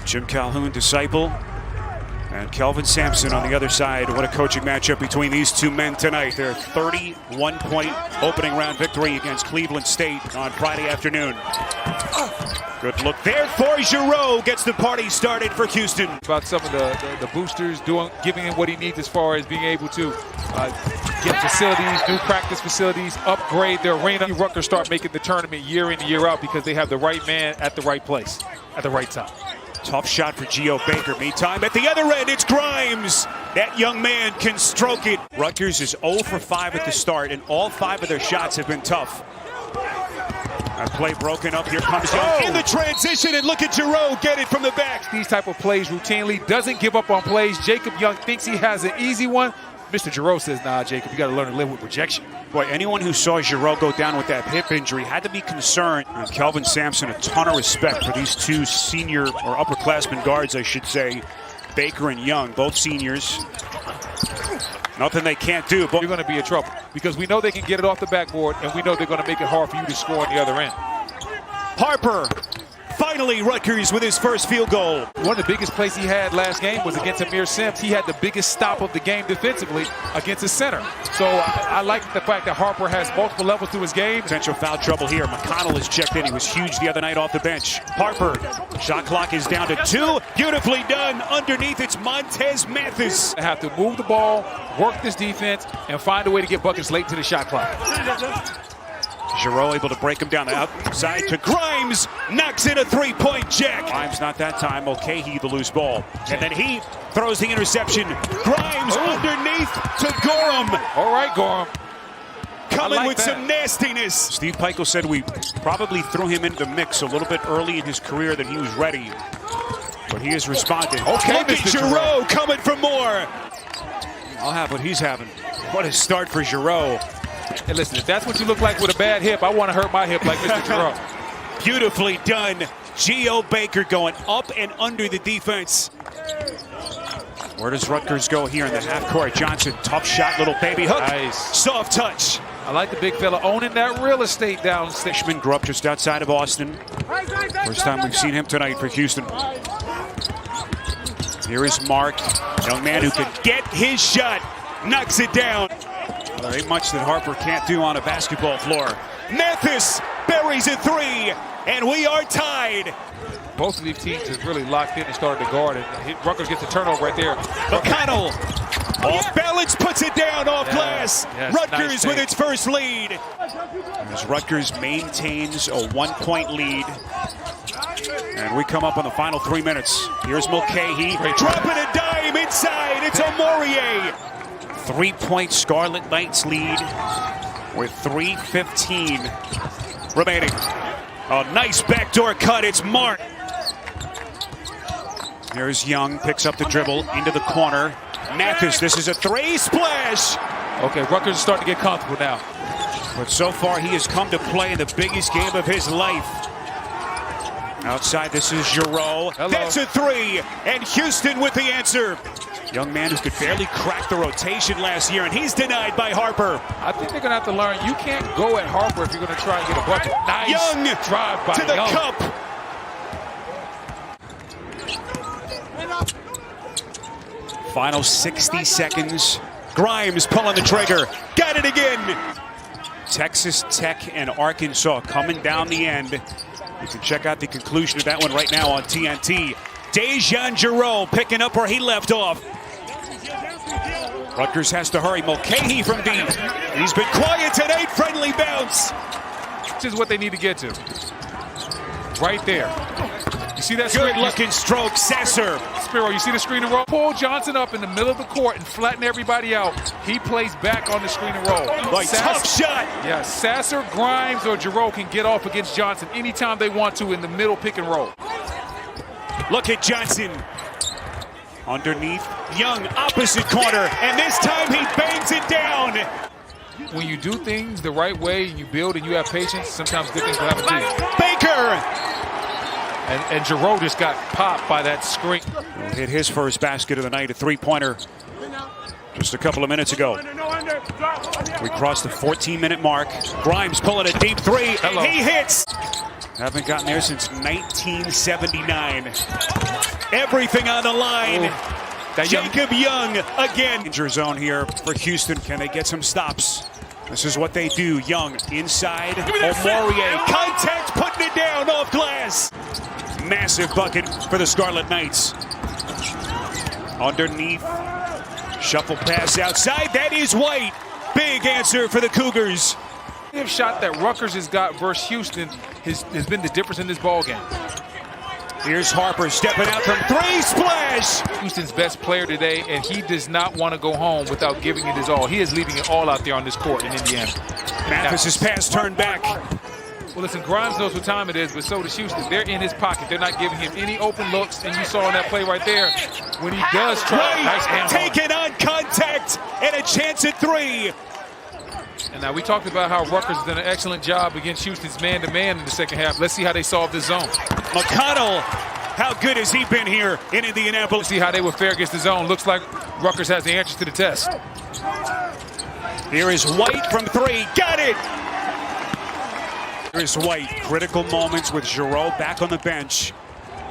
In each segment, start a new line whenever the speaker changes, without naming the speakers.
Jim Calhoun, disciple, and Kelvin Sampson on the other side. What a coaching matchup between these two men tonight. Their 31-point opening round victory against Cleveland State on Friday afternoon. Good look there for Giroux. Gets the party started for Houston.
About some of the boosters giving him what he needs as far as being able to get facilities, new practice facilities, upgrade their arena. Rutgers start making the tournament year in and year out because they have the right man at the right place at the right time.
Tough shot for Geo Baker. Meantime, at the other end, it's Grimes. That young man can stroke it. Rutgers is 0 for 5 at the start, and all 5 of their shots have been tough. A play broken up. Here comes Young in the transition, and look at Giroux get it from the back.
These type of plays routinely, doesn't give up on plays. Jacob Young thinks he has an easy one. Mr. Giroux says, nah, Jacob, you got to learn to live with rejection.
Boy, anyone who saw Giroux go down with that hip injury had to be concerned. And Kelvin Sampson, a ton of respect for these two senior or upperclassmen guards, I should say, Baker and Young, both seniors. Nothing they can't do. But
you're going to be in trouble because we know they can get it off the backboard, and we know they're going to make it hard for you to score on the other end.
Harper. Finally, Rutgers with his first field goal.
One of the biggest plays he had last game was against Amir Sims. He had the biggest stop of the game defensively against his center. So I like the fact that Harper has multiple levels to his game.
Potential foul trouble here. McConnell is checked in. He was huge the other night off the bench. Harper, shot clock is down to 2. Beautifully done. Underneath, it's Montez Mathis.
They have to move the ball, work this defense, and find a way to get buckets late to the shot clock.
Giroux able to break him down the outside to Grimes. Knocks in a three-point jack. Grimes not that time. Mulcahy the loose ball. And then he throws the interception. Grimes underneath to Gorham.
All right, Gorham.
Coming with some nastiness. Steve Peichel said we probably threw him into the mix a little bit early in his career than he was ready. But he has responded. Okay, look at Giroux coming for more. I'll have what he's having. What a start for Giroux.
And listen, if that's what you look like with a bad hip, I want to hurt my hip like Mr. Giroux.
Beautifully done. Geo Baker going up and under the defense. Where does Rutgers go here in the half court? Johnson, tough shot, little baby hook.
Nice.
Soft touch.
I like the big fella owning that real estate down.
Fishman grew up just outside of Austin. First time we've seen him tonight for Houston. Here is Mark, young man who can get his shot. Knocks it down. There ain't much that Harper can't do on a basketball floor. Mathis buries a 3, and we are tied.
Both of these teams have really locked in and started to guard, and Rutgers gets a turnover right there.
McConnell, off balance, puts it down off glass.
Yes,
Rutgers
nice
with its first lead. As Rutgers maintains a 1-point lead. And we come up on the final 3 minutes. Here's Mulcahy, dropping a dime inside. It's Omorier. 3-point Scarlet Knights lead with 3:15 remaining. A nice backdoor cut. It's Mark. Here's Young, picks up the dribble into the corner. Mathis, this is a 3 splash.
Okay, Rutgers is starting to get comfortable now.
But so far, he has come to play in the biggest game of his life. Outside, this is Giroux.
Hello.
That's a 3, and Houston with the answer. Young man who could barely crack the rotation last year, and he's denied by Harper.
I think they're going to have to learn you can't go at Harper if you're going to try and get a bucket. Nice
Young
drive by
to the
Young.
cup. Final 60 seconds. Grimes pulling the trigger. Got it again. Texas Tech and Arkansas coming down the end. You can check out the conclusion of that one right now on TNT. Dejan Giroux picking up where he left off. Rutgers has to hurry. Mulcahy from deep. He's been quiet tonight. Friendly bounce.
This is what they need to get to. Right there. You see that screen?
Good looking stroke, Sasser.
Spiro, you see the screen and roll? Pull Johnson up in the middle of the court and flatten everybody out. He plays back on the screen and roll.
Like tough shot.
Yeah, Sasser, Grimes, or Giroux can get off against Johnson anytime they want to in the middle pick and roll.
Look at Johnson. Underneath, Young, opposite corner, and this time he bangs it down.
When you do things the right way, you build and you have patience, sometimes good things will happen to you.
Baker!
And Giroux just got popped by that screen.
Hit his first basket of the night, a three-pointer just a couple of minutes ago. We crossed the 14-minute mark. Grimes pulling a deep 3, and he hits. Haven't gotten there since 1979. Everything on the line. Jacob Young again. Danger zone here for Houston. Can they get some stops? This is what they do. Young inside. Omorier. Contact, putting it down off glass. Massive bucket for the Scarlet Knights. Underneath. Shuffle pass outside. That is White. Big answer for the Cougars.
The shot that Rutgers has got versus Houston has been the difference in this ball game.
Here's Harper stepping out from three. Splash!
Houston's best player today, and he does not want to go home without giving it his all. He is leaving it all out there on this court in Indiana.
Mathis's pass turned back.
Well, listen, Grimes knows what time it is, but so does Houston. They're in his pocket. They're not giving him any open looks, and you saw in that play right there when he does try. Nice
taken on contact and a chance at three.
And now we talked about how Rutgers has done an excellent job against Houston's man-to-man in the second half. Let's see how they solve this zone.
McConnell, how good has he been here in Indianapolis?
Let's see how they will fare against the zone. Looks like Rutgers has the answers to the test.
Here is White from three. Got it! Here's White. Critical moments with Giroux back on the bench.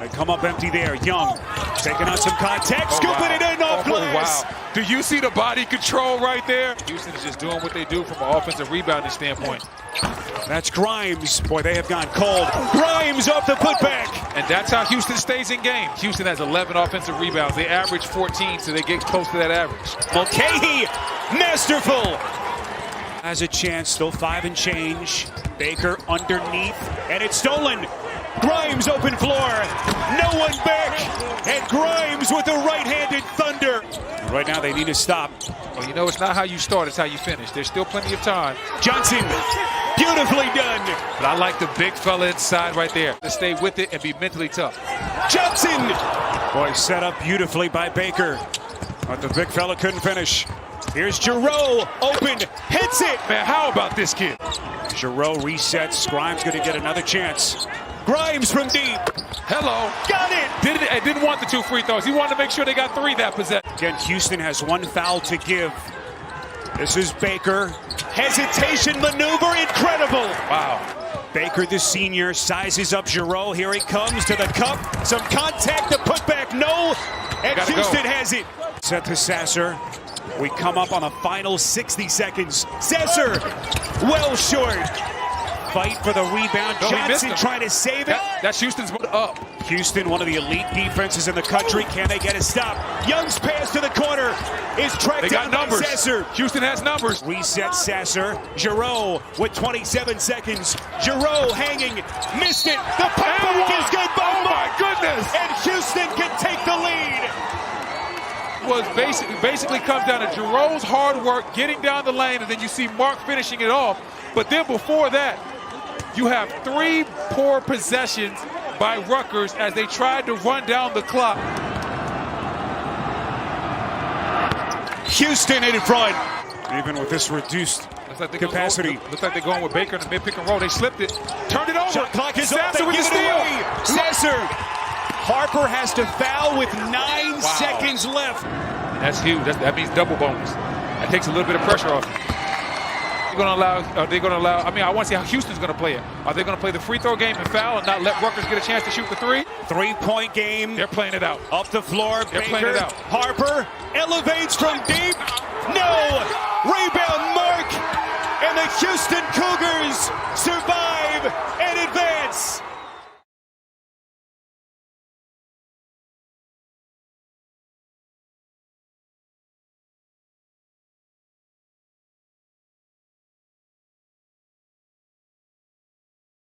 They come up empty there. Young taking on some contact, scooping it in off glass.
Wow. Do you see the body control right there? Houston is just doing what they do from an offensive rebounding standpoint.
That's Grimes. Boy, they have gone cold. Grimes off the putback.
And that's how Houston stays in games. Houston has 11 offensive rebounds. They average 14, so they get close to that average.
Mulcahy, masterful. Has a chance, still 5 and change. Baker underneath, and it's stolen. Grimes open floor, no one back, and Grimes with the right-handed thunder. Right now they need to stop.
Well, you know, it's not how you start, it's how you finish. There's still plenty of time.
Johnson, beautifully done.
But I like the big fella inside right there. To stay with it and be mentally tough.
Johnson! Boy, set up beautifully by Baker. But the big fella couldn't finish. Here's Giroux, open, hits it.
Man, how about this kid?
Giroux resets, Grimes gonna get another chance. Grimes from deep.
Hello.
Got it.
Didn't want the 2 free throws. He wanted to make sure they got 3 that possession.
Again, Houston has 1 foul to give. This is Baker. Hesitation maneuver, incredible.
Wow.
Baker, the senior, sizes up Giroux. Here he comes to the cup. Some contact, the putback, no. And Houston has it. Set to Sasser. We come up on the final 60 seconds. Sasser, well short. Fight for the rebound.
No,
Johnson trying to save it.
That's Houston's up.
Houston, one of the elite defenses in the country. Can they get a stop? Young's pass to the corner is tracked down by Sasser.
Houston has numbers.
Reset Sasser. Giroux with 27 seconds. Giroux hanging. Missed it. The putback is good.
Oh my goodness.
And Houston can take the lead.
Basically comes down to Giroux's hard work, getting down the lane, and then you see Mark finishing it off. But then before that, you have 3 poor possessions by Rutgers as they tried to run down the clock.
Houston in front. Even with this reduced capacity.
Looks like they're going with Baker in the mid-pick and roll. They slipped it. Turned it over.
Shot clock is
Sasser
up.
with the steal.
Sasser. Harper has to foul with 9 seconds left.
And that's huge. That means double bonus. That takes a little bit of pressure off. Are they going to allow? I mean, I want to see how Houston's going to play it. Are they going to play the free throw game and foul and not let Rutgers get a chance to shoot the 3?
3-point game.
They're playing it out.
Up the floor.
They're
Baker,
playing it out.
Harper elevates from deep. No. Rebound Mark. And the Houston Cougars survive and advance.